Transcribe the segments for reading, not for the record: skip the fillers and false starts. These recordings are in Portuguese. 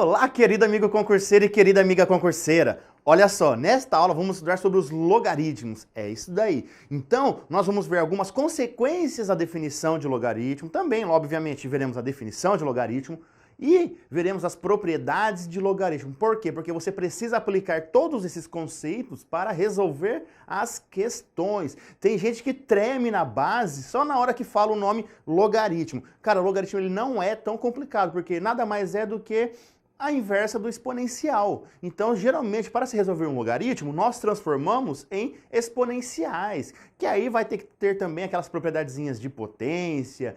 Olá, querido amigo concurseiro e querida amiga concurseira. Olha só, nesta aula vamos estudar sobre os logaritmos. É isso daí. Então, nós vamos ver algumas consequências da definição de logaritmo. Também, obviamente, veremos a definição de logaritmo e veremos as propriedades de logaritmo. Por quê? Porque você precisa aplicar todos esses conceitos para resolver as questões. Tem gente que treme na base só na hora que fala o nome logaritmo. Cara, o logaritmo ele não é tão complicado, porque nada mais é do que a inversa do exponencial. Então, geralmente, para se resolver um logaritmo, nós transformamos em exponenciais, que aí vai ter que ter também aquelas propriedadezinhas de potência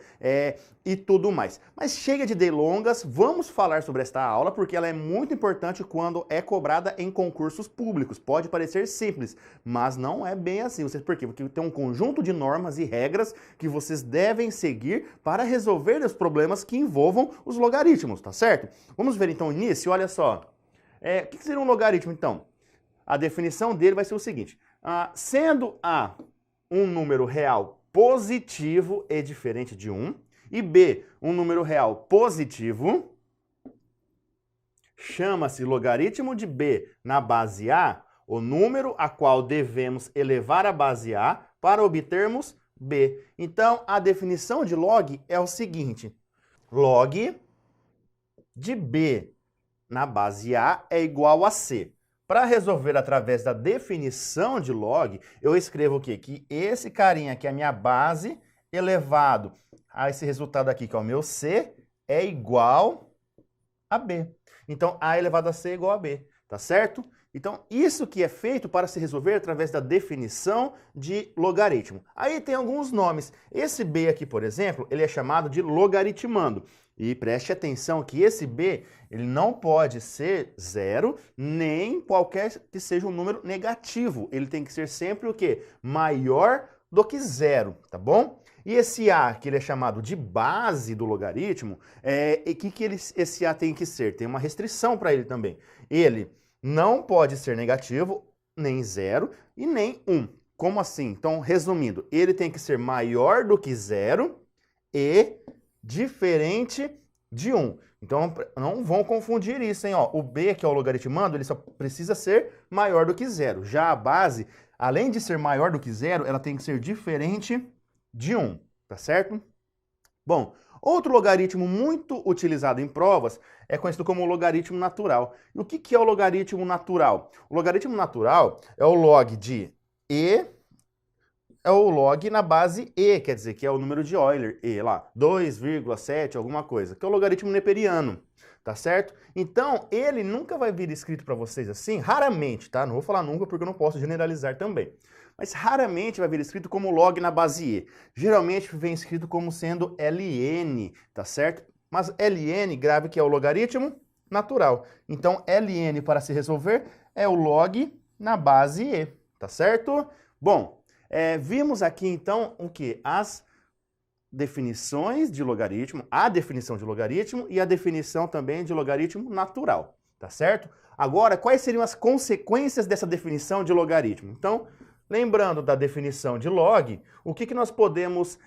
e tudo mais. Mas chega de delongas, vamos falar sobre esta aula, porque ela é muito importante quando é cobrada em concursos públicos. Pode parecer simples, mas não é bem assim. Por quê? Porque tem um conjunto de normas e regras que vocês devem seguir para resolver os problemas que envolvam os logaritmos, tá certo? Vamos ver então o início, olha só. O que seria um logaritmo então? A definição dele vai ser o seguinte: sendo A um número real positivo e diferente de 1, e B um número real positivo, chama-se logaritmo de B na base A o número a qual devemos elevar a base A para obtermos B. Então, a definição de log é o seguinte: log de B na base A é igual a C. Para resolver através da definição de log, eu escrevo o quê? Que esse carinha aqui é a minha base elevado a esse resultado aqui, que é o meu C, é igual a B. Então, A elevado a C é igual a B, tá certo? Então, isso que é feito para se resolver através da definição de logaritmo. Aí tem alguns nomes. Esse B aqui, por exemplo, ele é chamado de logaritmando. E preste atenção que esse B, ele não pode ser zero, nem qualquer que seja um número negativo. Ele tem que ser sempre o quê? Maior do que zero, tá bom? E esse A, que ele é chamado de base do logaritmo, esse A tem que ser? Tem uma restrição para ele também. Ele não pode ser negativo, nem zero e nem 1. Como assim? Então, resumindo, ele tem que ser maior do que zero e diferente de 1. Então, não vão confundir isso, hein? Ó, o B, que é o logaritmando, ele só precisa ser maior do que zero. Já a base, além de ser maior do que zero, ela tem que ser diferente de 1, tá certo? Bom, outro logaritmo muito utilizado em provas é conhecido como logaritmo natural. E o que é o logaritmo natural? O logaritmo natural é o log de E, é o log na base E, quer dizer, que é o número de Euler, E lá, 2,7, alguma coisa, que é o logaritmo neperiano, tá certo? Então, ele nunca vai vir escrito para vocês assim, raramente, tá? Não vou falar nunca porque eu não posso generalizar também. Mas raramente vai vir escrito como log na base E. Geralmente vem escrito como sendo ln, tá certo? Mas ln, grave que é o logaritmo natural. Então, ln para se resolver é o log na base E, tá certo? Bom, vimos aqui então o que? As definições de logaritmo, a definição de logaritmo e a definição também de logaritmo natural, tá certo? Agora, quais seriam as consequências dessa definição de logaritmo? Então, lembrando da definição de log, o que nós podemos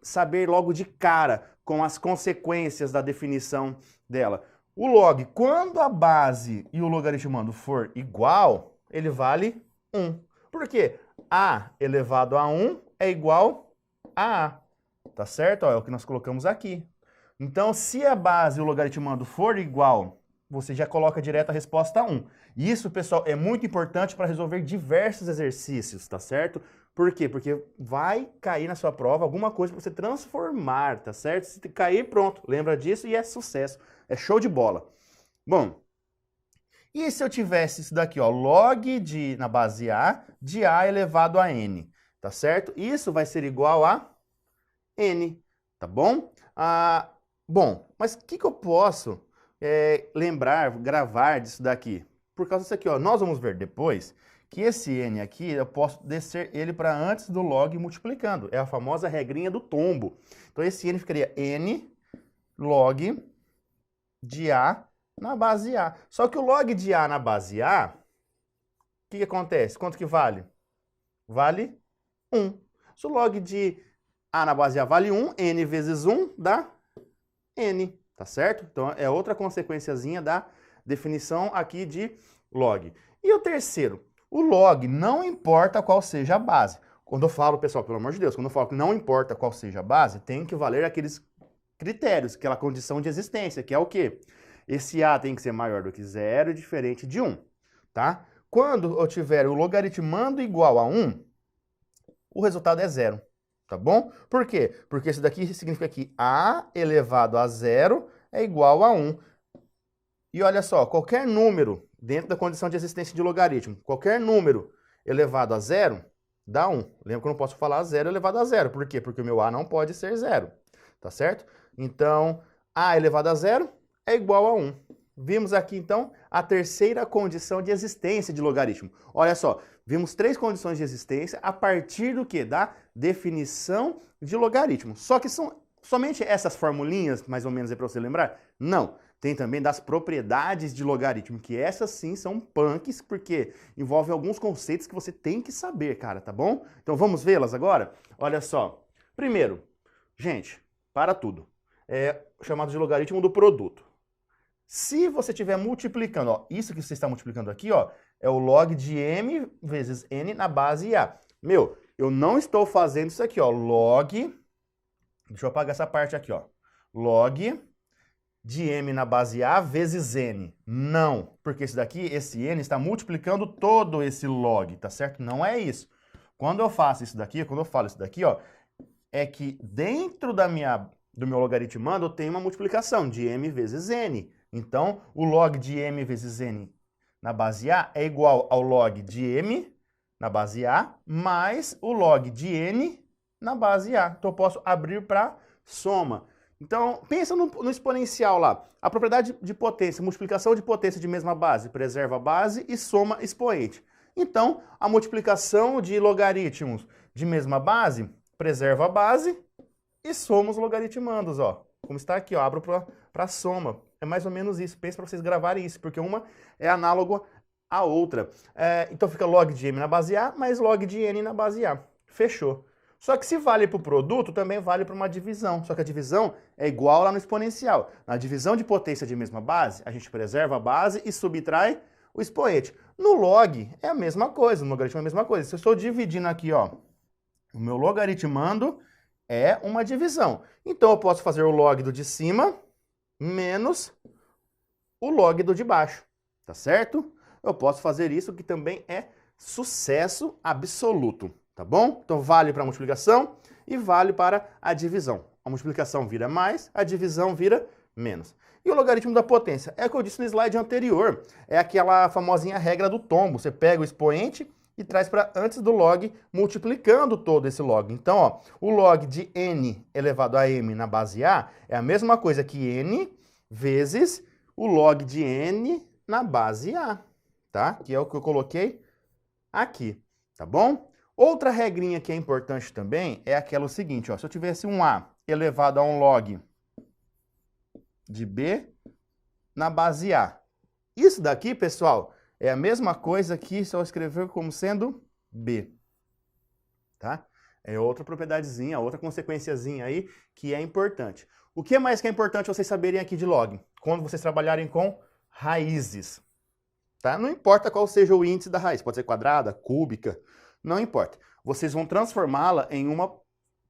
saber logo de cara com as consequências da definição dela? O log, quando a base e o logaritmando for igual, ele vale 1. Por quê? A elevado a 1 é igual a A, tá certo? Ó, é o que nós colocamos aqui. Então, se a base e o logaritmando for igual, você já coloca direto a resposta 1. Isso, pessoal, é muito importante para resolver diversos exercícios, tá certo? Por quê? Porque vai cair na sua prova alguma coisa para você transformar, tá certo? Se cair, pronto, lembra disso e é sucesso. É show de bola. Bom, e se eu tivesse isso daqui, ó, log na base A de A elevado a N, tá certo? Isso vai ser igual a N, tá bom? Bom, mas o que eu posso lembrar, gravar disso daqui? Por causa disso aqui, ó, nós vamos ver depois que esse N aqui, eu posso descer ele para antes do log multiplicando. É a famosa regrinha do tombo. Então, esse N ficaria N log de A na base A. Só que o log de A na base A, o que acontece? Quanto que vale? Vale 1. Se o log de A na base A vale 1, N vezes 1 dá N. tá certo? Então, é outra consequenciazinha da definição aqui de log. E o terceiro, o log não importa qual seja a base. Quando eu falo, pessoal, pelo amor de Deus, quando eu falo que não importa qual seja a base, tem que valer aqueles critérios, aquela condição de existência, que é o quê? Esse A tem que ser maior do que 0 e diferente de 1, tá? Quando eu tiver o logaritmando igual a 1, o resultado é 0, tá bom? Por quê? Porque isso daqui significa que A elevado a 0 é igual a 1. E olha só, qualquer número, dentro da condição de existência de logaritmo, qualquer número elevado a 0 dá 1. Lembra que eu não posso falar 0 elevado a 0. Por quê? Porque o meu A não pode ser 0, tá certo? Então, A elevado a 0 é igual a 1. Vimos aqui, então, a terceira condição de existência de logaritmo. Olha só, vimos 3 condições de existência a partir do quê? Da definição de logaritmo. Só que são somente essas formulinhas, mais ou menos, para você lembrar? Não. Tem também das propriedades de logaritmo, que essas sim são punks, porque envolvem alguns conceitos que você tem que saber, cara, tá bom? Então vamos vê-las agora? Olha só. Primeiro, gente, para tudo. É chamado de logaritmo do produto. Se você estiver multiplicando, ó, isso que você está multiplicando aqui, ó, é o log de m vezes n na base a. Meu, eu não estou fazendo isso aqui, ó, log, deixa eu apagar essa parte aqui, ó, log de m na base a vezes n. Não, porque esse daqui, esse n, está multiplicando todo esse log, tá certo? Não é isso. Quando eu faço isso daqui, quando eu falo isso daqui, ó, é que dentro do meu logaritmando eu tenho uma multiplicação de m vezes n. Então, o log de m vezes n na base a é igual ao log de m na base a mais o log de n na base a. Então, eu posso abrir para soma. Então, pensa no exponencial lá. A propriedade de potência, multiplicação de potência de mesma base, preserva a base e soma expoente. Então, a multiplicação de logaritmos de mesma base, preserva a base e soma os logaritmandos, ó. Como está aqui, ó, abro para soma. É mais ou menos isso. Pensa para vocês gravarem isso, porque uma é análoga à outra. Então, fica log de m na base a mais log de n na base a. Fechou. Só que se vale para o produto, também vale para uma divisão. Só que a divisão é igual lá no exponencial. Na divisão de potência de mesma base, a gente preserva a base e subtrai o expoente. No log é a mesma coisa, no logaritmo é a mesma coisa. Se eu estou dividindo aqui, ó, o meu logaritmando é uma divisão. Então eu posso fazer o log do de cima menos o log do de baixo, tá certo? Eu posso fazer isso, que também é sucesso absoluto. Tá bom? Então vale para a multiplicação e vale para a divisão. A multiplicação vira mais, a divisão vira menos. E o logaritmo da potência? É o que eu disse no slide anterior. É aquela famosinha regra do tombo. Você pega o expoente e traz para antes do log, multiplicando todo esse log. Então, ó, o log de n elevado a m na base a é a mesma coisa que n vezes o log de n na base a. Tá? Que é o que eu coloquei aqui. Tá bom? Outra regrinha que é importante também é aquela seguinte, ó, se eu tivesse um A elevado a um log de B na base A. Isso daqui, pessoal, é a mesma coisa que se eu escrever como sendo B. Tá? É outra propriedadezinha, outra consequenciazinha aí que é importante. O que mais que é importante vocês saberem aqui de log? Quando vocês trabalharem com raízes. Tá? Não importa qual seja o índice da raiz, pode ser quadrada, cúbica, não importa. Vocês vão transformá-la em uma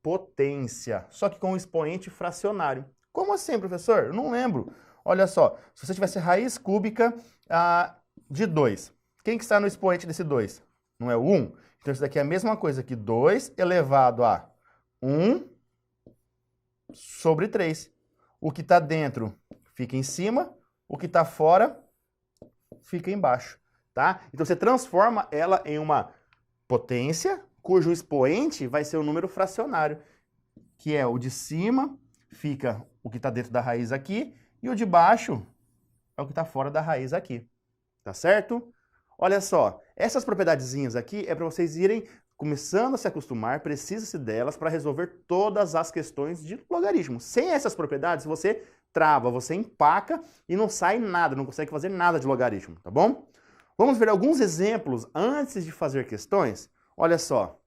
potência, só que com um expoente fracionário. Como assim, professor? Eu não lembro. Olha só, se você tivesse raiz cúbica de 2, quem que está no expoente desse 2? Não é o 1? Então isso daqui é a mesma coisa que 2 elevado a 1 sobre 3. O que está dentro fica em cima, o que está fora fica embaixo, tá? Então você transforma ela em uma potência, cujo expoente vai ser o número fracionário, que é o de cima, fica o que está dentro da raiz aqui, e o de baixo é o que está fora da raiz aqui, tá certo? Olha só, essas propriedadezinhas aqui é para vocês irem começando a se acostumar, precisa-se delas para resolver todas as questões de logaritmo. Sem essas propriedades, você trava, você empaca e não sai nada, não consegue fazer nada de logaritmo, tá bom? Vamos ver alguns exemplos antes de fazer questões? Olha só.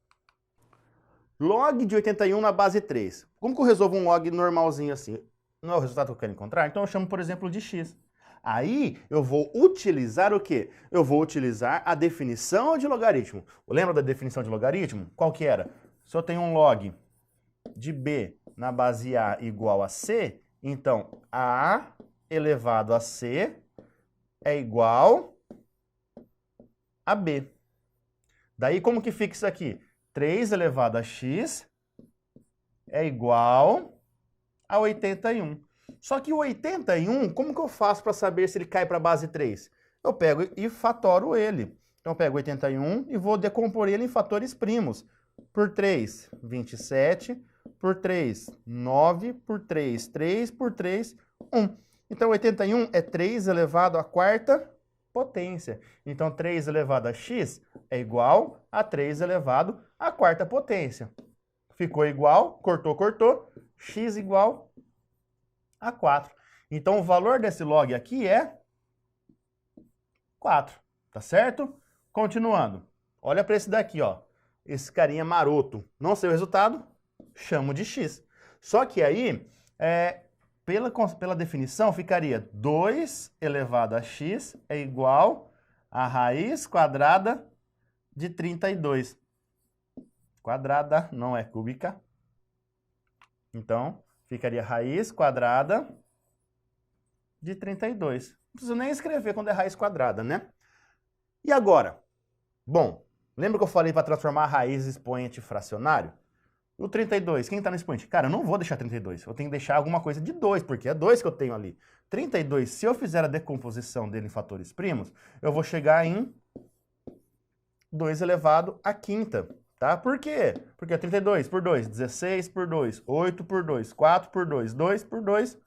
Log de 81 na base 3. Como que eu resolvo um log normalzinho assim? Não é o resultado que eu quero encontrar? Então eu chamo, por exemplo, de x. Aí eu vou utilizar o quê? Eu vou utilizar a definição de logaritmo. Lembra da definição de logaritmo? Qual que era? Se eu tenho um log de b na base a igual a c, então a elevado a c é igual a b. Daí como que fica isso aqui? 3 elevado a x é igual a 81. Só que o 81, como que eu faço para saber se ele cai para a base 3? Eu pego e fatoro ele. Então eu pego 81 e vou decompor ele em fatores primos. Por 3, 27. Por 3, 9. Por 3, 3. Por 3, 1. Então 81 é 3 elevado à quarta potência. Então 3 elevado a x é igual a 3 elevado à quarta potência. Ficou igual, cortou, cortou, x igual a 4. Então o valor desse log aqui é 4, tá certo? Continuando. Olha para esse daqui, ó. Esse carinha maroto. Não sei o resultado, chamo de x. Só que aí, pela definição, ficaria 2 elevado a x é igual a raiz quadrada de 32. Quadrada não é cúbica. Então, ficaria raiz quadrada de 32. Não preciso nem escrever quando é raiz quadrada, né? E agora? Bom, lembra que eu falei para transformar a raiz em expoente fracionário? O 32, quem está no expoente? Cara, eu não vou deixar 32, eu tenho que deixar alguma coisa de 2, porque é 2 que eu tenho ali. 32, se eu fizer a decomposição dele em fatores primos, eu vou chegar em 2 elevado à quinta, tá? Por quê? Porque é 32 por 2, 16 por 2, 8 por 2, 4 por 2, 2 por 2,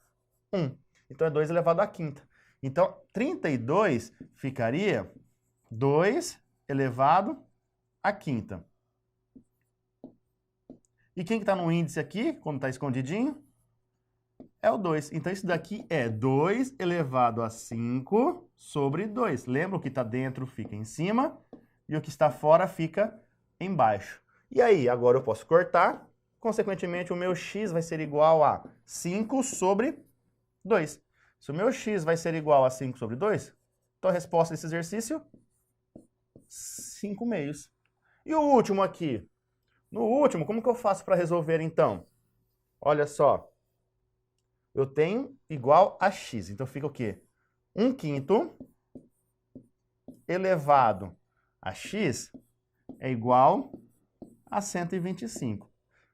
1. Então é 2 elevado à quinta. Então 32 ficaria 2 elevado à quinta. E quem que está no índice aqui, quando está escondidinho? É o 2. Então isso daqui é 2 elevado a 5 sobre 2. Lembra, o que está dentro fica em cima e o que está fora fica embaixo. E aí, agora eu posso cortar. Consequentemente, o meu x vai ser igual a 5 sobre 2. Se o meu x vai ser igual a 5 sobre 2, então a resposta desse exercício, 5 meios. E o último aqui? No último, como que eu faço para resolver então? Olha só. Eu tenho igual a x. Então fica o quê? 1/5 elevado a x é igual a 125.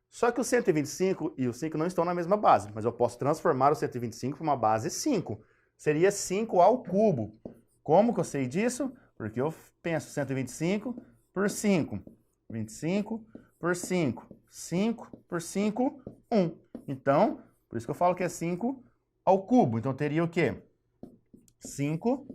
Só que o 125 e o 5 não estão na mesma base, mas eu posso transformar o 125 para uma base 5. Seria 5 ao cubo. Como que eu sei disso? Porque eu penso 125 por 5. 25 por 5. 5 por 5, 1. Então, por isso que eu falo que é 5 ao cubo. Então teria o quê? 5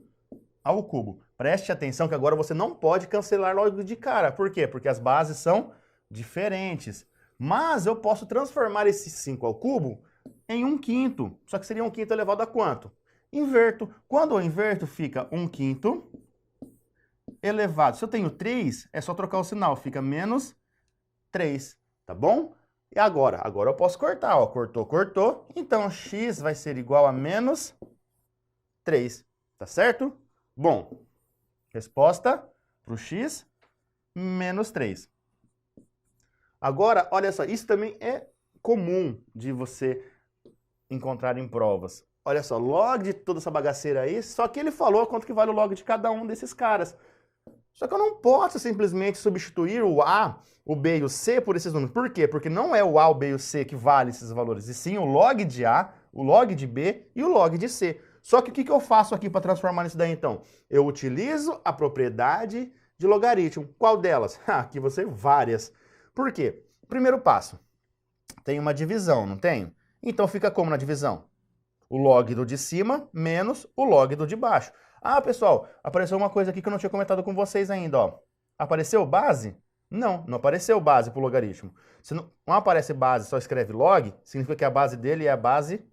ao cubo. Preste atenção que agora você não pode cancelar logo de cara. Por quê? Porque as bases são diferentes. Mas eu posso transformar esse 5 ao cubo em 1/5. Só que seria 1/5 elevado a quanto? Inverto. Quando eu inverto, fica 1/5 elevado. Se eu tenho 3, é só trocar o sinal. Fica menos 3, tá bom? E agora? Agora eu posso cortar, ó. Cortou, cortou. Então, x vai ser igual a menos 3, tá certo? Bom, resposta para o x, menos 3. Agora, olha só, isso também é comum de você encontrar em provas. Olha só, log de toda essa bagaceira aí, só que ele falou quanto que vale o log de cada um desses caras. Só que eu não posso simplesmente substituir o A, o B e o C por esses números. Por quê? Porque não é o A, o B e o C que vale esses valores, e sim o log de A, o log de B e o log de C. Só que o que eu faço aqui para transformar nisso daí, então? Eu utilizo a propriedade de logaritmo. Qual delas? Aqui você várias. Por quê? Primeiro passo. Tem uma divisão, não tem? Então fica como na divisão? O log do de cima menos o log do de baixo. Ah, pessoal, apareceu uma coisa aqui que eu não tinha comentado com vocês ainda, ó. Apareceu base? Não, não apareceu base para o logaritmo. Se não aparece base, só escreve log, significa que a base dele é a base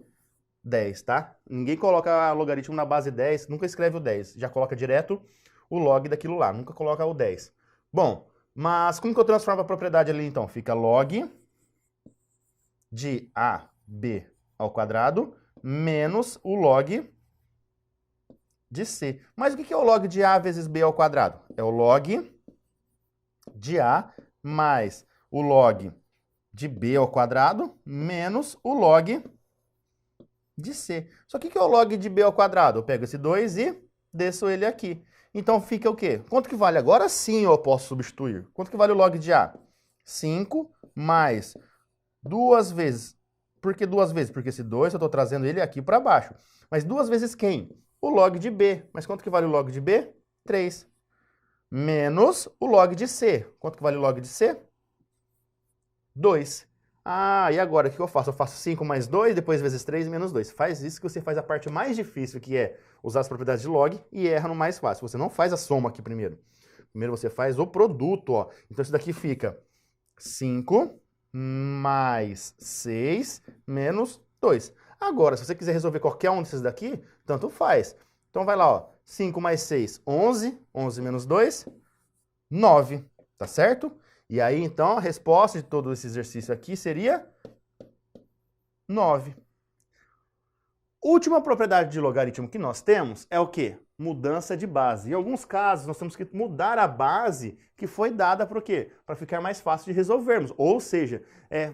10, tá? Ninguém coloca logaritmo na base 10, nunca escreve o 10. Já coloca direto o log daquilo lá, nunca coloca o 10. Bom, mas como que eu transformo a propriedade ali, então? Fica log de A, B ao quadrado menos o log de C. Mas o que é o log de A vezes B ao quadrado? É o log de A mais o log de B ao quadrado menos o log de C. Só que o que é o log de B ao quadrado? Eu pego esse 2 e desço ele aqui. Então fica o quê? Quanto que vale? Agora sim eu posso substituir. Quanto que vale o log de A? 5 mais 2 vezes. Por que 2 vezes? Porque esse 2 eu estou trazendo ele aqui para baixo. Mas 2 vezes quem? O log de B. Mas quanto que vale o log de B? 3. Menos o log de C. Quanto que vale o log de C? 2. Ah, e agora o que eu faço? Eu faço 5 mais 2, depois vezes 3 menos 2. Faz isso que você faz a parte mais difícil, que é usar as propriedades de log, e erra no mais fácil. Você não faz a soma aqui primeiro. Primeiro você faz o produto, ó. Então isso daqui fica 5 mais 6 menos 2. Agora, se você quiser resolver qualquer um desses daqui, tanto faz. Então vai lá, ó. 5 mais 6, 11. 11 menos 2, 9. Tá certo? E aí, então, a resposta de todo esse exercício aqui seria 9. Última propriedade de logaritmo que nós temos é o quê? Mudança de base. Em alguns casos, nós temos que mudar a base que foi dada para o quê? Para ficar mais fácil de resolvermos. Ou seja,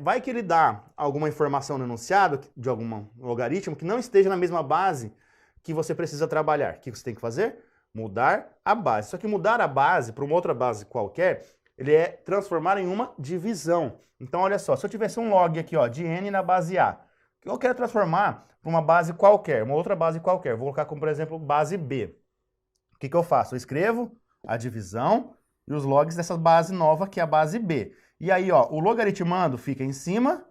vai que ele dá alguma informação no enunciado de algum logaritmo que não esteja na mesma base que você precisa trabalhar. O que você tem que fazer? Mudar a base. Só que mudar a base para uma outra base qualquer, ele é transformar em uma divisão. Então, olha só, se eu tivesse um log aqui, ó, de n na base A, eu quero transformar para uma base qualquer, uma outra base qualquer. Vou colocar como, por exemplo, base B. O que eu faço? Eu escrevo a divisão e os logs dessa base nova, que é a base B. E aí, ó, o logaritmando fica em cima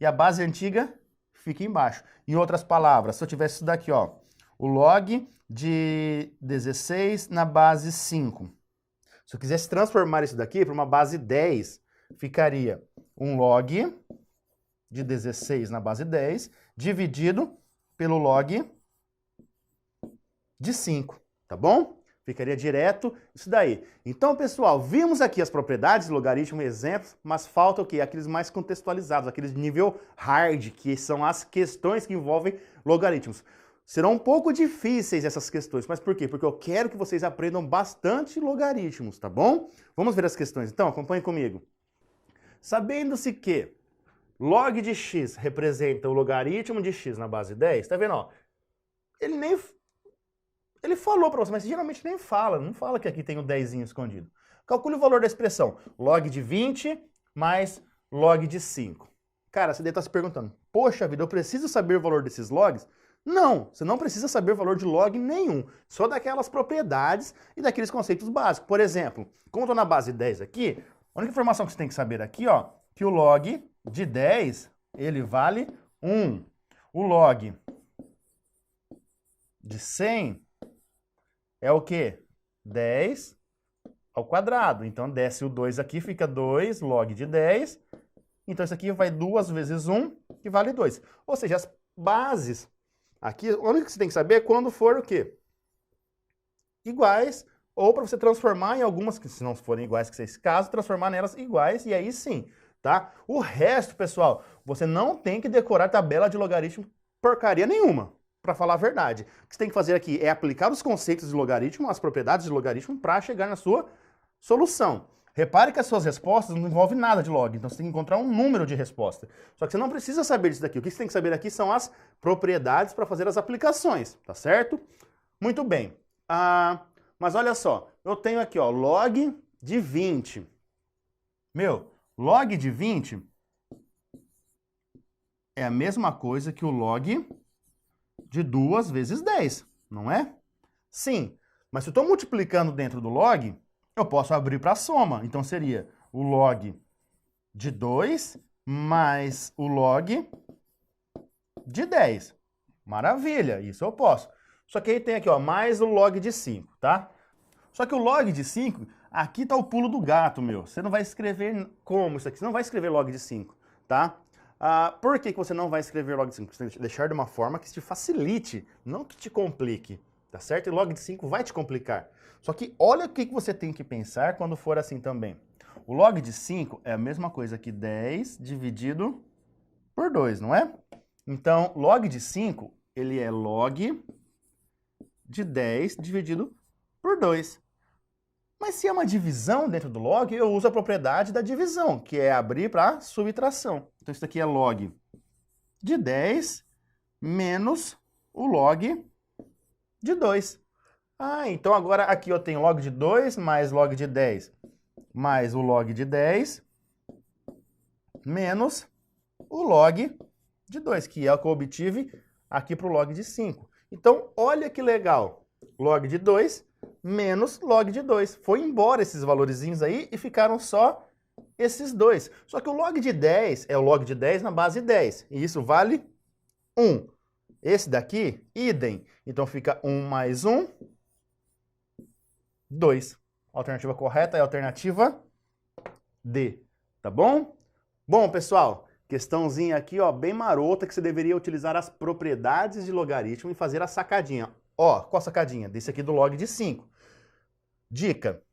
e a base antiga fica embaixo. Em outras palavras, se eu tivesse isso daqui, ó, o log de 16 na base 5. Se eu quisesse transformar isso daqui para uma base 10, ficaria um log de 16 na base 10, dividido pelo log de 5, tá bom? Ficaria direto isso daí. Então, pessoal, vimos aqui as propriedades do logaritmo, exemplos, mas falta o quê? Aqueles mais contextualizados, aqueles de nível hard, que são as questões que envolvem logaritmos. Serão um pouco difíceis essas questões, mas por quê? Porque eu quero que vocês aprendam bastante logaritmos, tá bom? Vamos ver as questões, então? Acompanhe comigo. Sabendo-se que log de x representa o logaritmo de x na base 10, tá vendo, ó? Ele falou para você, mas geralmente nem fala, não fala que aqui tem o 10zinho escondido. Calcule o valor da expressão log de 20 mais log de 5. Cara, você deve estar se perguntando, poxa vida, eu preciso saber o valor desses logs? Não, você não precisa saber o valor de log nenhum, só daquelas propriedades e daqueles conceitos básicos. Por exemplo, como eu estou na base 10 aqui, a única informação que você tem que saber aqui, ó, que o log de 10, ele vale 1. O log de 100 é o quê? 10 ao quadrado. Então, desce o 2 aqui, fica 2 log de 10. Então, isso aqui vai 2 vezes 1, que vale 2. Ou seja, as bases aqui, o único que você tem que saber é quando for o quê? Iguais, ou para você transformar em algumas, que se não forem iguais, que é esse caso, transformar nelas iguais, e aí sim, tá? O resto, pessoal, você não tem que decorar tabela de logaritmo porcaria nenhuma, para falar a verdade. O que você tem que fazer aqui é aplicar os conceitos de logaritmo, as propriedades de logaritmo, para chegar na sua solução. Repare que as suas respostas não envolvem nada de log, então você tem que encontrar um número de resposta. Só que você não precisa saber disso daqui. O que você tem que saber aqui são as propriedades para fazer as aplicações, tá certo? Muito bem. Mas olha só, eu tenho aqui, ó, log de 20. Meu, log de 20 é a mesma coisa que o log de 2 vezes 10, não é? Sim, mas se eu estou multiplicando dentro do log, eu posso abrir para a soma. Então, seria o log de 2 mais o log de 10. Maravilha, isso eu posso. Só que aí tem aqui, ó, mais o log de 5, tá? Só que o log de 5, aqui tá o pulo do gato, meu. Você não vai escrever como isso aqui? Você não vai escrever log de 5, tá? Por que você não vai escrever log de 5? Você tem que deixar de uma forma que te facilite, não que te complique, tá certo? E log de 5 vai te complicar. Só que olha o que você tem que pensar quando for assim também. O log de 5 é a mesma coisa que 10 dividido por 2, não é? Então, log de 5, ele é log de 10 dividido por 2. Mas se é uma divisão dentro do log, eu uso a propriedade da divisão, que é abrir para subtração. Então, isso aqui é log de 10 menos o log de 2. Ah, então agora aqui eu tenho log de 2 mais log de 10 mais o log de 10 menos o log de 2, que é o que eu obtive aqui para o log de 5. Então, olha que legal. Log de 2 menos log de 2. Foi embora esses valorzinhos aí e ficaram só esses dois. Só que o log de 10 é o log de 10 na base 10. E isso vale 1. Esse daqui, idem. Então fica 1 mais 1, 2. A alternativa correta é a alternativa D. Tá bom? Bom, pessoal, questãozinha aqui, ó, bem marota, que você deveria utilizar as propriedades de logaritmo e fazer a sacadinha. Ó, qual a sacadinha? Desse aqui do log de 5. Dica.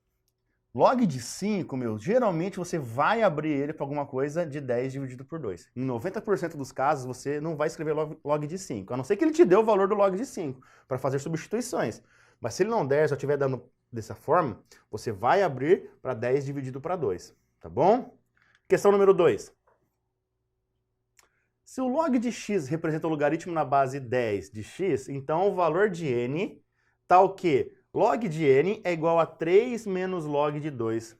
Log de 5, meu, geralmente você vai abrir ele para alguma coisa de 10 dividido por 2. Em 90% dos casos, você não vai escrever log de 5, a não ser que ele te dê o valor do log de 5 para fazer substituições. Mas se ele não der, se eu estiver dando dessa forma, você vai abrir para 10 dividido para 2, tá bom? Questão número 2. Se o log de x representa o logaritmo na base 10 de x, então o valor de n tá o quê? Log de n é igual a 3 menos log de 2.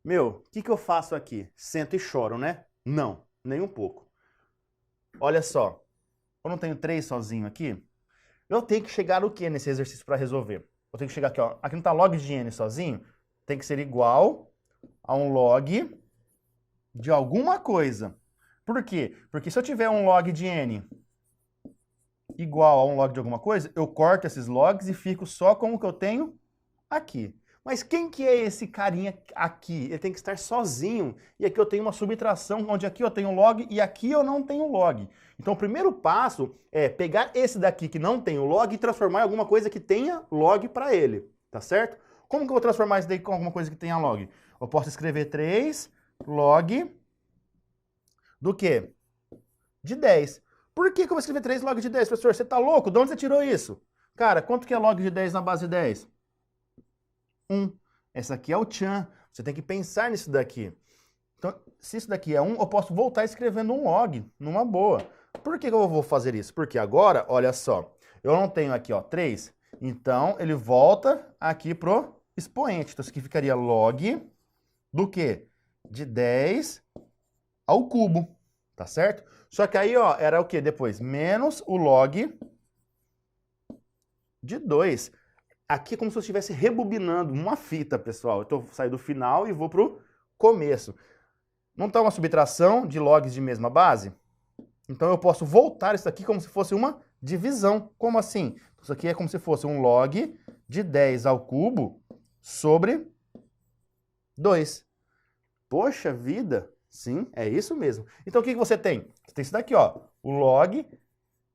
Meu, o que eu faço aqui? Sento e choro, né? Não, nem um pouco. Olha só, eu não tenho 3 sozinho aqui. Eu tenho que chegar no que nesse exercício para resolver? Eu tenho que chegar aqui, ó. Aqui não tá log de n sozinho. Tem que ser igual a um log de alguma coisa. Por quê? Porque se eu tiver um log de n igual a um log de alguma coisa, eu corto esses logs e fico só com o que eu tenho aqui. Mas quem que é esse carinha aqui? Ele tem que estar sozinho. E aqui eu tenho uma subtração, onde aqui eu tenho log e aqui eu não tenho log. Então o primeiro passo é pegar esse daqui que não tem o log e transformar em alguma coisa que tenha log para ele. Tá certo? Como que eu vou transformar isso daí com alguma coisa que tenha log? Eu posso escrever 3 log do quê? De 10. Por que eu vou escrever 3 log de 10, professor? Você tá louco? De onde você tirou isso? Cara, quanto que é log de 10 na base 10? 1. Essa aqui é o tchan. Você tem que pensar nisso daqui. Então, se isso daqui é 1, eu posso voltar escrevendo um log, numa boa. Por que eu vou fazer isso? Porque agora, olha só, eu não tenho aqui, ó, 3. Então, ele volta aqui pro expoente. Então, isso aqui ficaria log do quê? De 10 ao cubo, tá certo? Só que aí, ó, era o quê depois? Menos o log de 2. Aqui é como se eu estivesse rebobinando uma fita, pessoal. Eu saio do final e vou pro começo. Não está uma subtração de logs de mesma base? Então eu posso voltar isso aqui como se fosse uma divisão. Como assim? Isso aqui é como se fosse um log de 10 ao cubo sobre 2. Poxa vida! Sim, é isso mesmo. Então o que você tem? Você tem isso daqui, ó. O log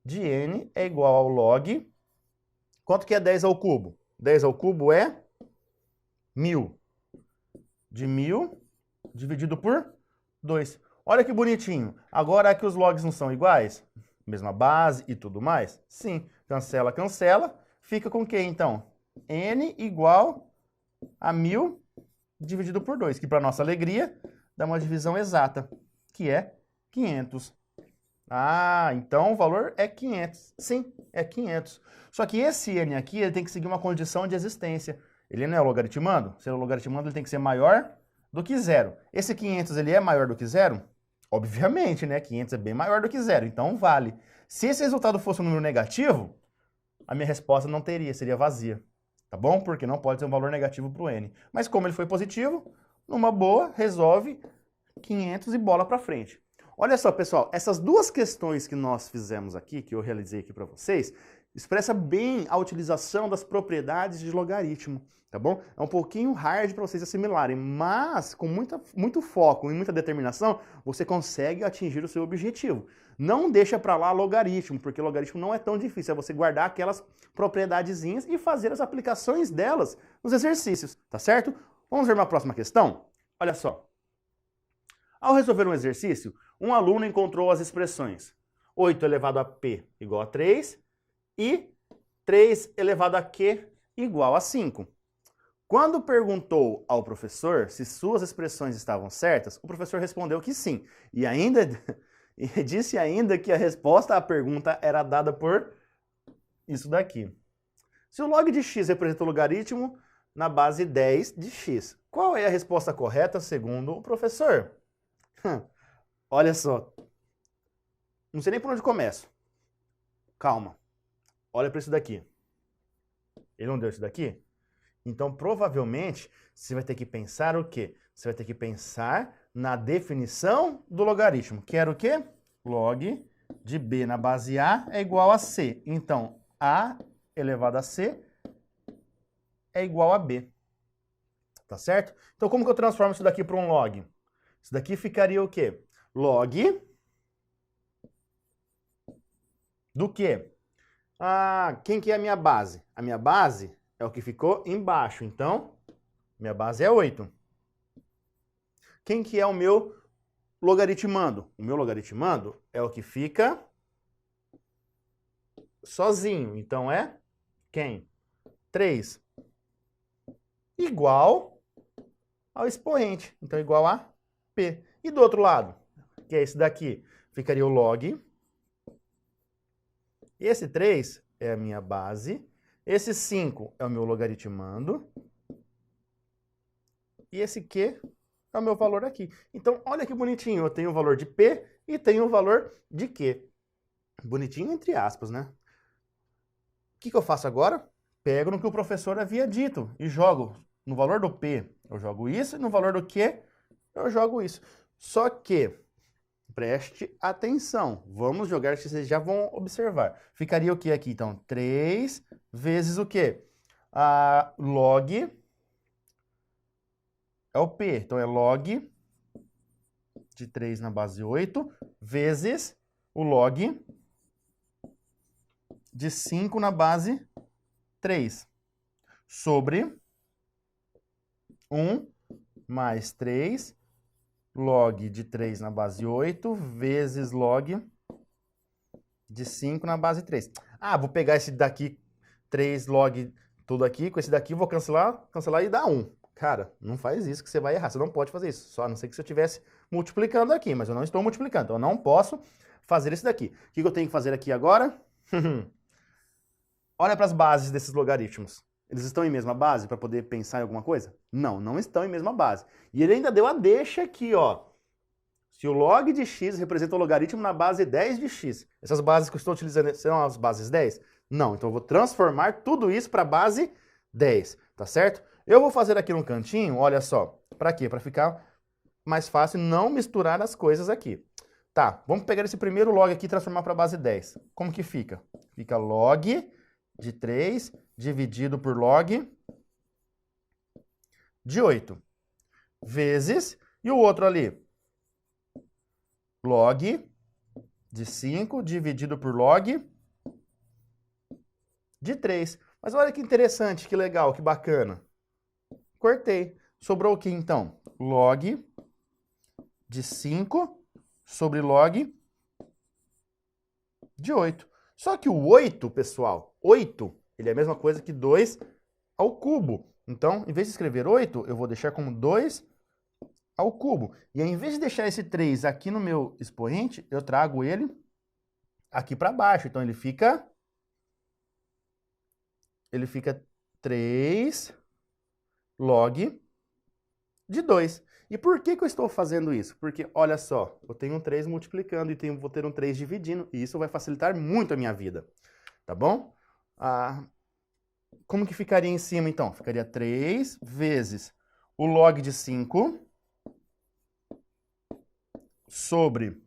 de n é igual ao log... Quanto que é 10 ao cubo? 10 ao cubo é 1000. De 1000 dividido por 2. Olha que bonitinho. Agora aqui os logs não são iguais? Mesma base e tudo mais? Sim. Cancela, cancela. Fica com o que então? N igual a 1000 dividido por 2, que para nossa alegria dá uma divisão exata, que é 500. Ah, então o valor é 500. Sim, é 500. Só que esse n aqui ele tem que seguir uma condição de existência. Ele não é logaritmando? Se ele é logaritmando, ele tem que ser maior do que zero. Esse 500 ele é maior do que zero? Obviamente, né? 500 é bem maior do que zero, então vale. Se esse resultado fosse um número negativo, a minha resposta não teria, seria vazia. Tá bom? Porque não pode ser um valor negativo para o n. Mas como ele foi positivo, numa boa, resolve 500 e bola para frente. Olha só, pessoal, essas duas questões que nós fizemos aqui, que eu realizei aqui para vocês, expressa bem a utilização das propriedades de logaritmo, tá bom? É um pouquinho hard para vocês assimilarem, mas com muito foco e muita determinação, você consegue atingir o seu objetivo. Não deixa para lá logaritmo, porque logaritmo não é tão difícil, é você guardar aquelas propriedadezinhas e fazer as aplicações delas nos exercícios, tá certo? Vamos ver uma próxima questão? Olha só. Ao resolver um exercício, um aluno encontrou as expressões 8 elevado a P igual a 3 e 3 elevado a Q igual a 5. Quando perguntou ao professor se suas expressões estavam certas, o professor respondeu que sim. E disse ainda que a resposta à pergunta era dada por isso daqui. Se o log de x representa o logaritmo na base 10 de x, qual é a resposta correta segundo o professor? Olha só. Não sei nem por onde começo. Calma. Olha para isso daqui. Ele não deu isso daqui? Então, provavelmente, você vai ter que pensar o quê? Você vai ter que pensar na definição do logaritmo, que era o quê? Log de b na base a é igual a c. Então, a elevado a c é igual a b. Tá certo? Então, como que eu transformo isso daqui para um log? Isso daqui ficaria o quê? Log do quê? Quem que é a minha base? A minha base é o que ficou embaixo. Então, minha base é 8. Quem que é o meu logaritmando? O meu logaritmando é o que fica sozinho. Então, é quem? 3. Igual ao expoente. Então, igual a P. E do outro lado, que é esse daqui, ficaria o log. Esse 3 é a minha base. Esse 5 é o meu logaritmando. E esse Q é o meu valor aqui. Então, olha que bonitinho. Eu tenho o valor de P e tenho o valor de Q. Bonitinho entre aspas, né? O que eu faço agora? Pego no que o professor havia dito e jogo. No valor do P, eu jogo isso. E no valor do Q, eu jogo isso. Só que, preste atenção. Vamos jogar, que vocês já vão observar. Ficaria o que aqui, então? 3 vezes o quê? Log é o P. Então, é log de 3 na base 8 vezes o log de 5 na base 3 sobre 1 mais 3 log de 3 na base 8 vezes log de 5 na base 3. Vou pegar esse daqui, 3 log tudo aqui, com esse daqui vou cancelar e dar 1. Cara, não faz isso que você vai errar, você não pode fazer isso. Só a não ser que se eu estivesse multiplicando aqui, mas eu não estou multiplicando, então eu não posso fazer isso daqui. O que eu tenho que fazer aqui agora? Olha para as bases desses logaritmos. Eles estão em mesma base para poder pensar em alguma coisa? Não, não estão em mesma base. E ele ainda deu a deixa aqui, ó. Se o log de x representa o logaritmo na base 10 de x. Essas bases que eu estou utilizando são as bases 10? Não, então eu vou transformar tudo isso para a base 10, tá certo? Eu vou fazer aqui no cantinho, olha só. Para quê? Para ficar mais fácil não misturar as coisas aqui. Tá, vamos pegar esse primeiro log aqui e transformar para a base 10. Como que fica? Fica log de 3 dividido por log de 8 vezes, e o outro ali, log de 5 dividido por log de 3. Mas olha que interessante, que legal, que bacana. Cortei. Sobrou o que então? Log de 5 sobre log de 8. Só que o 8, pessoal, 8, ele é a mesma coisa que 2 ao cubo. Então, em vez de escrever 8, eu vou deixar como 2 ao cubo. E aí, em vez de deixar esse 3 aqui no meu expoente, eu trago ele aqui para baixo. Então, ele fica 3 log de 2. E por que eu estou fazendo isso? Porque, olha só, eu tenho um 3 multiplicando e vou ter um 3 dividindo, e isso vai facilitar muito a minha vida, tá bom? Como que ficaria em cima, então? Ficaria 3 vezes o log de 5 sobre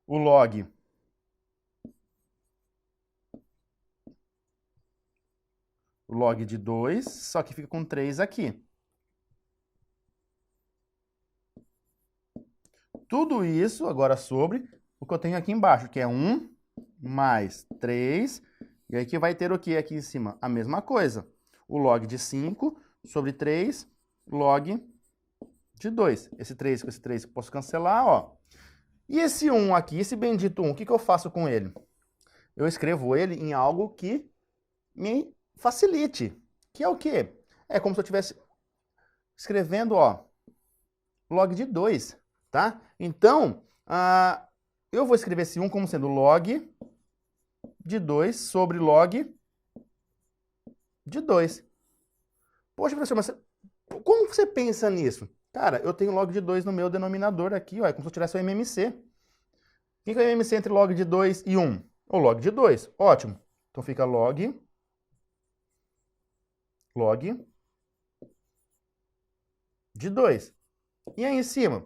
o log de 2, só que fica com 3 aqui. Tudo isso agora sobre o que eu tenho aqui embaixo, que é 1 mais 3, e aí que vai ter o que aqui em cima? A mesma coisa. O log de 5 sobre 3 log de 2. Esse 3 com esse 3 eu posso cancelar, ó. E esse 1 aqui, esse bendito 1, o que eu faço com ele? Eu escrevo ele em algo que me facilite. Que é o quê? É como se eu estivesse escrevendo, ó, log de 2, tá? Então, eu vou escrever esse 1 como sendo log de 2 sobre log de 2. Poxa, professor, mas como você pensa nisso? Cara, eu tenho log de 2 no meu denominador aqui, ó, é como se eu tivesse o MMC. O que é o MMC entre log de 2 e 1? O log de 2. Ótimo. Então fica log de 2. E aí em cima?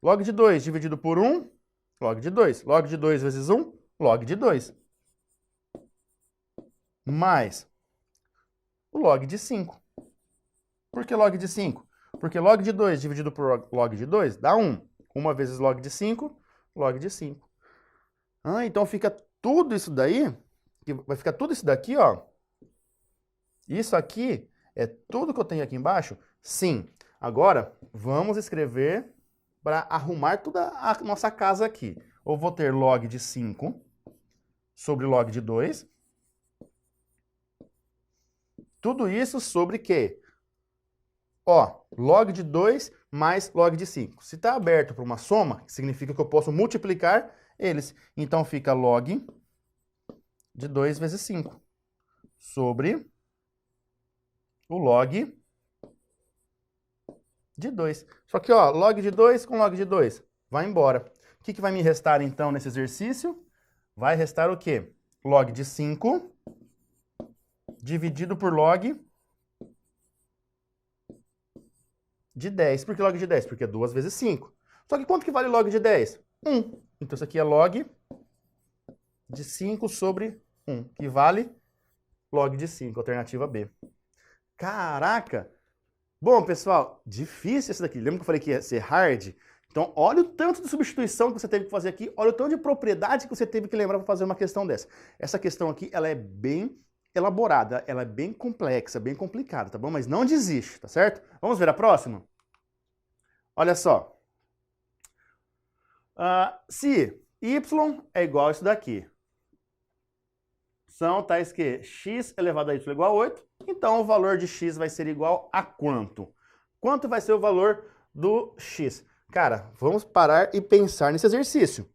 Log de 2 dividido por 1, log de 2. Log de 2 vezes 1, log de 2. Mais o log de 5. Por que log de 5? Porque log de 2 dividido por log de 2 dá 1. 1 vezes log de 5, log de 5. Então fica tudo isso daí, vai ficar tudo isso daqui, ó. Isso aqui é tudo que eu tenho aqui embaixo? Sim. Agora, vamos escrever para arrumar toda a nossa casa aqui. Eu vou ter log de 5 sobre log de 2. Tudo isso sobre quê? Ó, log de 2 mais log de 5. Se está aberto para uma soma, significa que eu posso multiplicar eles. Então fica log de 2 vezes 5 sobre o log de 2. Só que, ó, log de 2 com log de 2 vai embora. O que vai me restar, então, nesse exercício? Vai restar o quê? Log de 5 dividido por log de 10. Por que log de 10? Porque é 2 vezes 5. Só que quanto que vale log de 10? 1. Então isso aqui é log de 5 sobre 1, que vale log de 5, alternativa B. Caraca! Bom, pessoal, difícil esse daqui. Lembra que eu falei que ia ser hard? Então, olha o tanto de substituição que você teve que fazer aqui, olha o tanto de propriedade que você teve que lembrar para fazer uma questão dessa. Essa questão aqui, ela é bem elaborada, ela é bem complexa, bem complicada, tá bom? Mas não desiste, tá certo? Vamos ver a próxima? Olha só. Se y é igual a isso daqui, são tais que x elevado a y igual a 8, então o valor de x vai ser igual a quanto? Quanto vai ser o valor do x? Cara, vamos parar e pensar nesse exercício.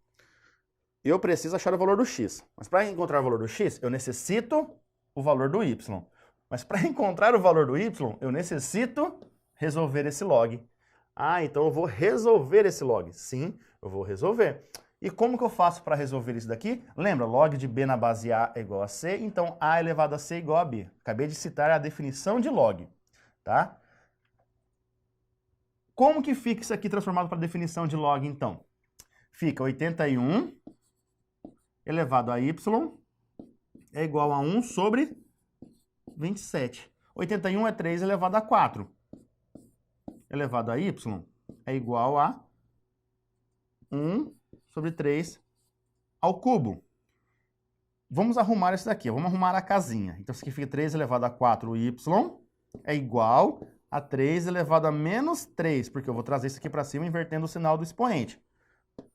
Eu preciso achar o valor do x, mas para encontrar o valor do x, eu necessito o valor do y. Mas para encontrar o valor do y, eu necessito resolver esse log. Então eu vou resolver esse log. Sim, eu vou resolver. E como que eu faço para resolver isso daqui? Lembra, log de b na base a é igual a c, então a elevado a c é igual a b. Acabei de citar a definição de log, tá? Como que fica isso aqui transformado para a definição de log, então? Fica 81 elevado a y é igual a 1 sobre 27. 81 é 3 elevado a 4. Elevado a y é igual a 1 sobre 3 ao cubo. Vamos arrumar isso daqui, vamos arrumar a casinha. Então, isso aqui fica 3 elevado a 4y é igual a 3 elevado a menos 3, porque eu vou trazer isso aqui para cima invertendo o sinal do expoente.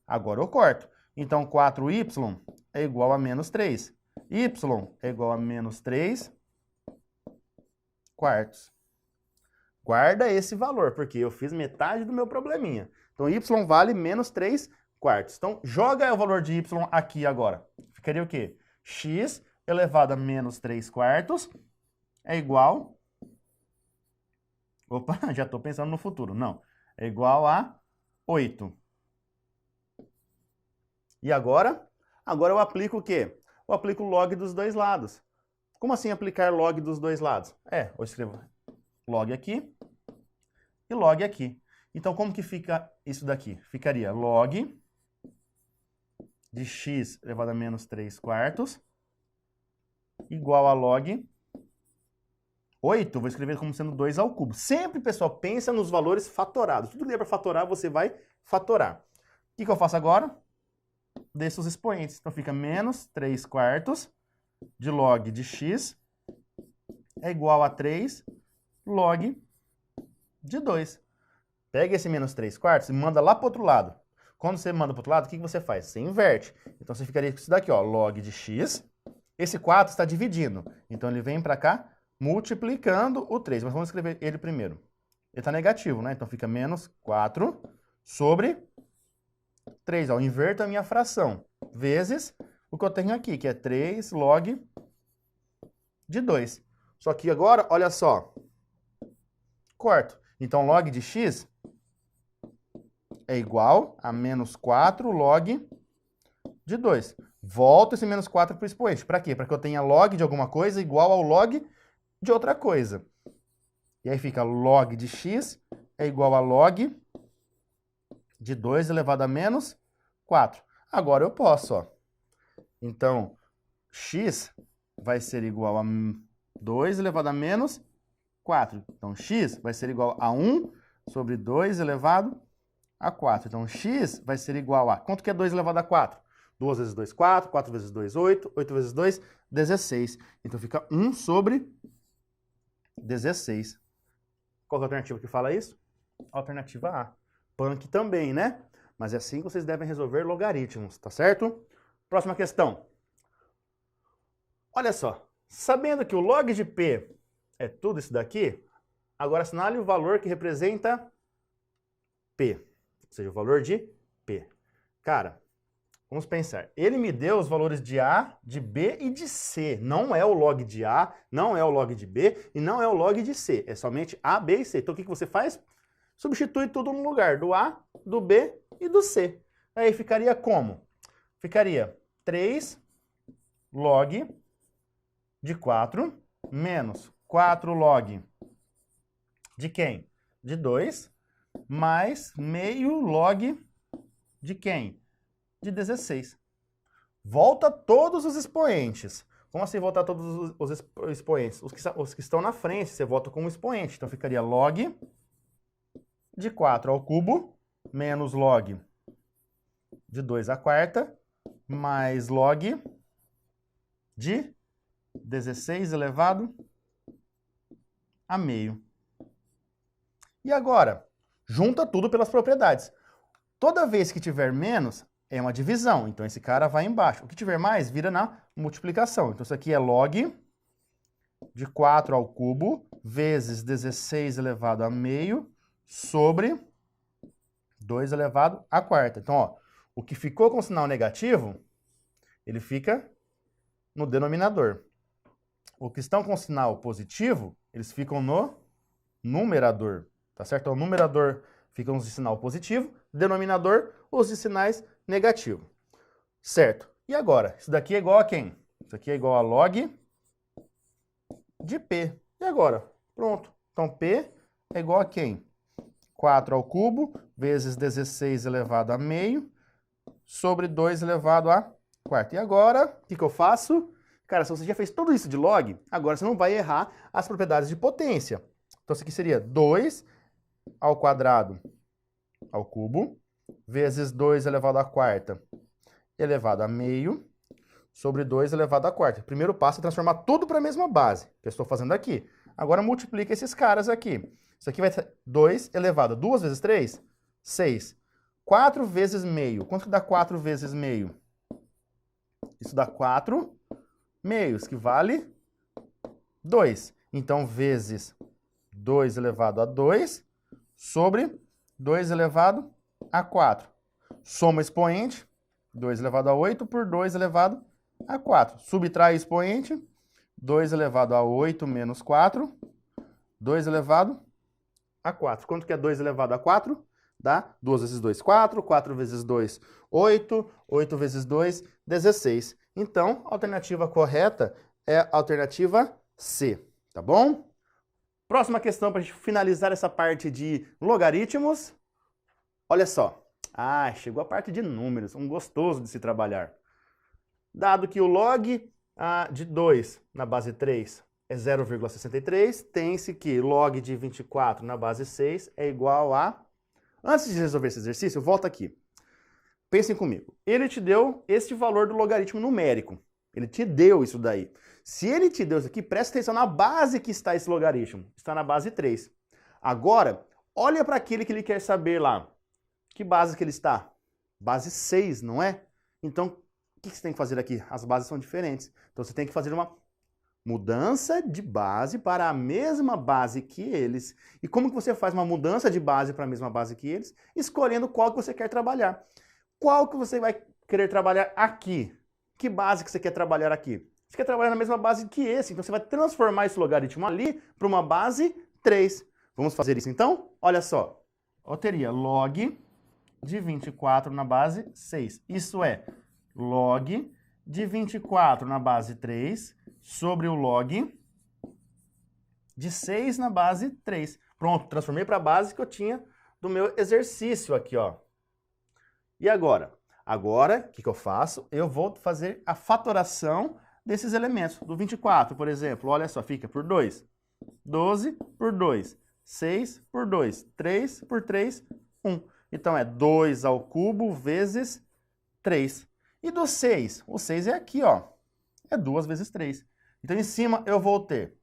Agora eu corto. Então, 4y é igual a menos 3. Y é igual a menos 3 quartos. Guarda esse valor, porque eu fiz metade do meu probleminha. Então, y vale menos 3 quartos. Então, joga o valor de y aqui agora. Ficaria o quê? X elevado a menos 3 quartos é igual... Opa, já estou pensando no futuro. Não. É igual a 8. E agora? Agora eu aplico o quê? Eu aplico o log dos dois lados. Como assim aplicar log dos dois lados? Eu escrevo log aqui e log aqui. Então, como que fica isso daqui? Ficaria log de x elevado a menos 3 quartos igual a log 8, vou escrever como sendo 2 ao cubo. Sempre, pessoal, pensa nos valores fatorados. Tudo que der para fatorar, você vai fatorar. O que eu faço agora? Desço os expoentes. Então, fica menos 3 quartos de log de x é igual a 3 log de 2. Pega esse menos 3 quartos e manda lá para o outro lado. Quando você manda para o outro lado, o que você faz? Você inverte. Então você ficaria com isso daqui, ó, log de x. Esse 4 está dividindo. Então ele vem para cá multiplicando o 3. Mas vamos escrever ele primeiro. Ele está negativo, né? Então fica menos 4 sobre 3. Ó, eu inverto a minha fração. Vezes o que eu tenho aqui, que é 3 log de 2. Só que agora, olha só. Corto. Então log de x é igual a menos 4 log de 2. Volto esse menos 4 para o expoente. Para quê? Para que eu tenha log de alguma coisa igual ao log de outra coisa. E aí fica log de x é igual a log de 2 elevado a menos 4. Agora eu posso, ó. Então, x vai ser igual a 2 elevado a menos 4. Então, x vai ser igual a 1 sobre 2 elevado a 4. Então, x vai ser igual a... Quanto que é 2 elevado a 4? 2 vezes 2, 4. 4 vezes 2, 8. 8 vezes 2, 16. Então, fica 1 sobre 16. Qual é a alternativa que fala isso? Alternativa A. Punk também, né? Mas é assim que vocês devem resolver logaritmos, tá certo? Próxima questão. Olha só. Sabendo que o log de P é tudo isso daqui, agora assinale o valor que representa P. Ou seja, o valor de P. Cara, vamos pensar. Ele me deu os valores de A, de B e de C. Não é o log de A, não é o log de B e não é o log de C. É somente A, B e C. Então o que você faz? Substitui tudo no lugar do A, do B e do C. Aí ficaria como? Ficaria 3 log de 4 menos 4 log de quem? De 2, mais meio log de quem? De 16. Volta todos os expoentes. Como assim voltar todos os expoentes? Os que estão na frente, você volta como expoente. Então ficaria log de 4 ao cubo, menos log de 2 à quarta, mais log de 16 elevado a meio. E agora, junta tudo pelas propriedades. Toda vez que tiver menos, é uma divisão. Então, esse cara vai embaixo. O que tiver mais, vira na multiplicação. Então, isso aqui é log de 4 ao cubo vezes 16 elevado a meio sobre 2 elevado à quarta. Então, ó, o que ficou com sinal negativo, ele fica no denominador. O que estão com sinal positivo, eles ficam no numerador. Tá certo? Então, o numerador fica os de sinal positivo, denominador, os de sinais negativo. Certo? E agora? Isso daqui é igual a quem? Isso aqui é igual a log de P. E agora? Pronto. Então, P é igual a quem? 4 ao cubo vezes 16 elevado a meio sobre 2 elevado a quarta. E agora, o que eu faço? Cara, se você já fez tudo isso de log, agora você não vai errar as propriedades de potência. Então, isso aqui seria 2 ao quadrado ao cubo vezes 2 elevado à quarta elevado a meio sobre 2 elevado à quarta. O primeiro passo é transformar tudo para a mesma base, que eu estou fazendo aqui. Agora multiplica esses caras aqui. Isso aqui vai ser 2 elevado a 2 vezes 3, 6. 4 vezes meio. Quanto que dá 4 vezes meio? Isso dá 4 meios, que vale 2. Então, vezes 2 elevado a 2 sobre 2 elevado a 4. Soma expoente, 2 elevado a 8 por 2 elevado a 4. Subtrai expoente, 2 elevado a 8 menos 4, 2 elevado a 4. Quanto que é 2 elevado a 4? Dá 2 vezes 2, 4. 4 vezes 2, 8. 8 vezes 2, 16. Então, a alternativa correta é a alternativa C, tá bom? Próxima questão para a gente finalizar essa parte de logaritmos. Olha só. Ah, chegou a parte de números, um gostoso de se trabalhar. Dado que o log de 2 na base 3 é 0,63, tem-se que log de 24 na base 6 é igual a... Antes de resolver esse exercício, volta aqui. Pensem comigo. Ele te deu este valor do logaritmo numérico. Ele te deu isso daí. Se ele te deu isso aqui, presta atenção na base que está esse logaritmo. Está na base 3. Agora, olha para aquele que ele quer saber lá. Que base que ele está? base 6, não é? Então, o que você tem que fazer aqui? As bases são diferentes. Então, você tem que fazer uma mudança de base para a mesma base que eles. E como que você faz uma mudança de base para a mesma base que eles? Escolhendo qual que você quer trabalhar. Qual que você vai querer trabalhar aqui? Que base que você quer trabalhar aqui? Você quer trabalhar na mesma base que esse, então você vai transformar esse logaritmo ali para uma base 3. Vamos fazer isso então? Olha só. Eu teria log de 24 na base 6. Isso é log de 24 na base 3 sobre o log de 6 na base 3. Pronto, transformei para a base que eu tinha do meu exercício aqui, ó. E agora? Agora, o que eu faço? Eu vou fazer a fatoração desses elementos. Do 24, por exemplo, olha só, fica por 2. 12 por 2. 6 por 2. 3 por 3, 1. Então, é 2 ao cubo vezes 3. E do 6? O 6 é aqui, ó. É 2 vezes 3. Então, em cima, eu vou ter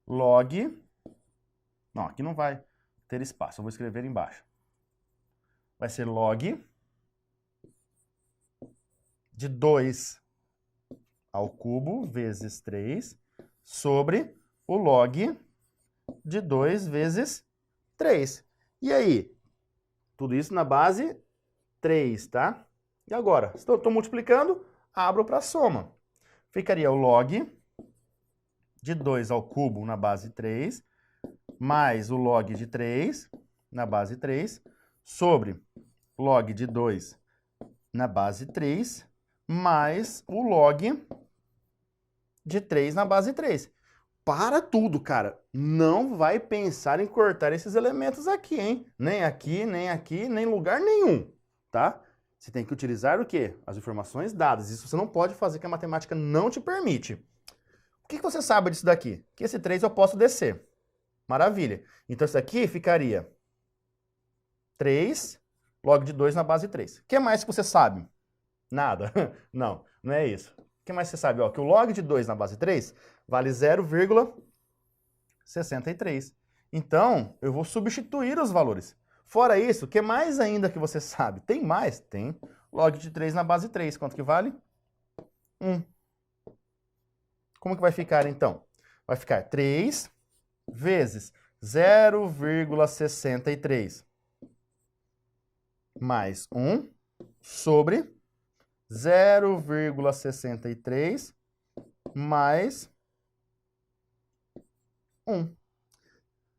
log... Não, aqui não vai ter espaço. Eu vou escrever embaixo. Vai ser log de 2 ao cubo vezes 3 sobre o log de 2 vezes 3. E aí? Tudo isso na base 3, tá? E agora? Estou multiplicando, abro para a soma. Ficaria o log de 2 ao cubo na base 3, mais o log de 3 na base 3, sobre log de 2 na base 3, mais o log de 3 na base 3. Para tudo, cara. Não vai pensar em cortar esses elementos aqui, hein? Nem aqui, nem aqui, nem em lugar nenhum, tá? Você tem que utilizar o quê? As informações dadas. Isso você não pode fazer, que a matemática não te permite. O que você sabe disso daqui? Que esse 3 eu posso descer. Maravilha. Então, isso aqui ficaria 3 log de 2 na base 3. O que mais que você sabe? Nada. Não, não é isso. O que mais você sabe? Ó, que o log de 2 na base 3 vale 0,63. Então, eu vou substituir os valores. Fora isso, o que mais ainda que você sabe? Tem mais? Tem. Log de 3 na base 3. Quanto que vale? 1. Como que vai ficar, então? Vai ficar 3 vezes 0,63 mais 1 sobre 0,63 mais 1.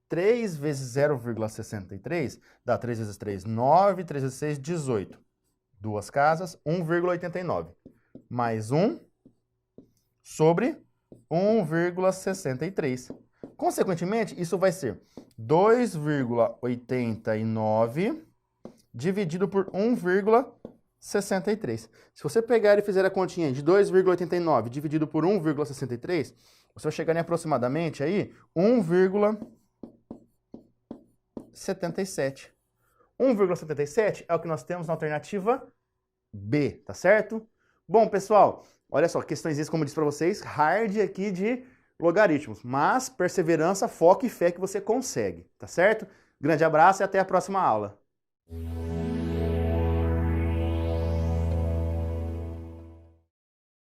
3 vezes 0,63 dá 3 vezes 3, 9, 3 vezes 6, 18. Duas casas, 1,89. Mais 1 sobre 1,63. Consequentemente, isso vai ser 2,89 dividido por 1,63. Se você pegar e fizer a continha de 2,89 dividido por 1,63, você vai chegar em aproximadamente aí 1,77. 1,77 é o que nós temos na alternativa B, tá certo? Bom, pessoal, olha só, questões, como eu disse para vocês, hard aqui de logaritmos, mas perseverança, foco e fé que você consegue, tá certo? Grande abraço e até a próxima aula.